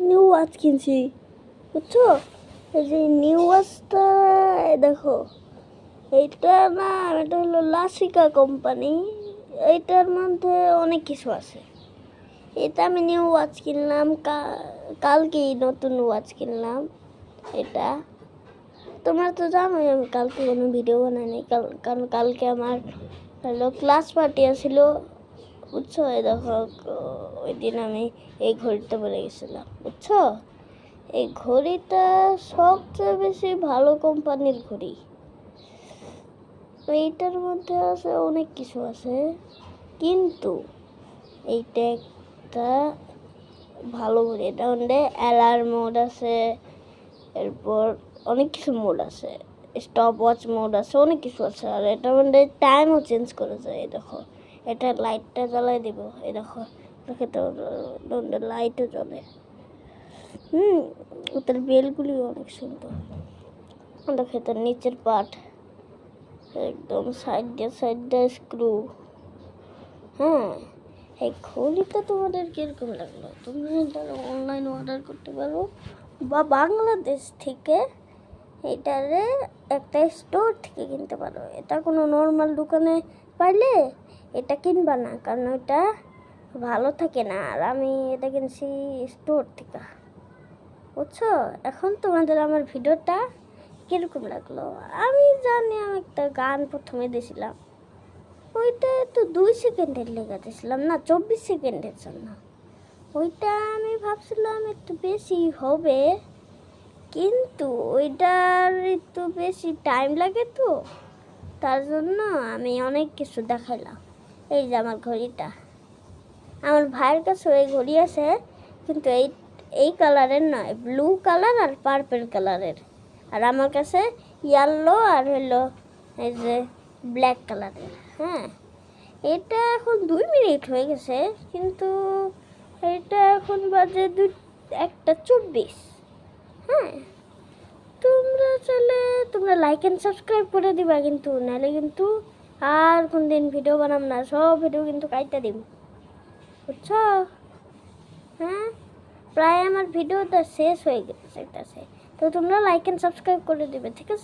New watch কিনছি, বুঝছো? এই যে নিউ ওয়াচটা দেখো, এইটা না, এটা হলো লাসিকা কোম্পানি। এইটার মধ্যে অনেক কিছু আছে। এটা আমি নিউ ওয়াচ কিনলাম, কালকেই নতুন ওয়াচ কিনলাম। এটা তোমরা তো জানোই আমি কালকে কোনো ভিডিও বানাইনি, কারণ কালকে আমার হলো ক্লাস পার্টি ছিল, বুঝছো? এই দেখো, ওই দিন আমি এই ঘড়িটা পরে গেছিলাম, বুঝছো? এই ঘড়িটা সবচেয়ে বেশি ভালো কোম্পানির ঘড়ি। এইটার মধ্যে আছে অনেক কিছু আছে, কিন্তু এইটা একটা ভালো ঘড়ি। এটা মধ্যে অ্যালার্ম মোড আছে, এরপর অনেক কিছু মোড আছে, স্টপ ওয়াচ মোড আছে, অনেক কিছু আছে। আর এটার মধ্যে টাইমও চেঞ্জ করে যায়। এই দেখো, এটা লাইটটা জ্বালাই দিব, এই দেখো, দেখে তো লাইটও জ্বলে। ওটার বেলগুলিও অনেক সুন্দর। দেখে তার নিচের পার্ট একদম সাইড দিয়ে স্ক্রু। হ্যাঁ, এই ঘড়িটা তোমাদের কিরকম লাগলো? তুমি এটা অনলাইন অর্ডার করতে পারো, বা বাংলাদেশ থেকে এটারে একটা স্টোর থেকে কিনতে পারো। এটা কোনো নর্মাল দোকানে পাইলে এটা কিনবা না, কারণ ওটা ভালো থাকে না। আর আমি এটা কিনছি স্টোর থেকে, বুঝছো? এখন তোমাদের আমার ভিডিওটা কীরকম লাগলো? আমি জানি আমি একটা গান প্রথমে দিয়েছিলাম, ওইটা তো 2 সেকেন্ডের লেগে দিয়েছিলাম না, 24 সেকেন্ডের জন্য। ওইটা আমি ভাবছিলাম একটু বেশি হবে, কিন্তু ওইটার একটু বেশি টাইম লাগে, তো তার জন্য আমি অনেক কিছু দেখাইলাম। এই যে আমার ঘড়িটা, আমার ভাইয়ের কাছে ওই ঘড়ি আছে, কিন্তু এই কালারের নয়, ব্লু কালার আর পার্পল কালারের। আর আমার কাছে ইয়েলো আর হলো এই যে ব্ল্যাক কালারের। হ্যাঁ, এটা এখন 2 মিনিট হয়ে গেছে, কিন্তু এটা এখন বাজে 1:24। হ্যাঁ, তোমরা লাইক অ্যান্ড সাবস্ক্রাইব করে দিবা, কিন্তু নাহলে কিন্তু আর কোন দিন ভিডিও বানাম না, সব ভিডিও কিন্তু কাইটা দিব, বুঝছো? হ্যাঁ, প্রায় আমার ভিডিওটা শেষ হয়ে গেছে, তো তোমরা লাইক অ্যান্ড সাবস্ক্রাইব করে দিবে, ঠিক আছে?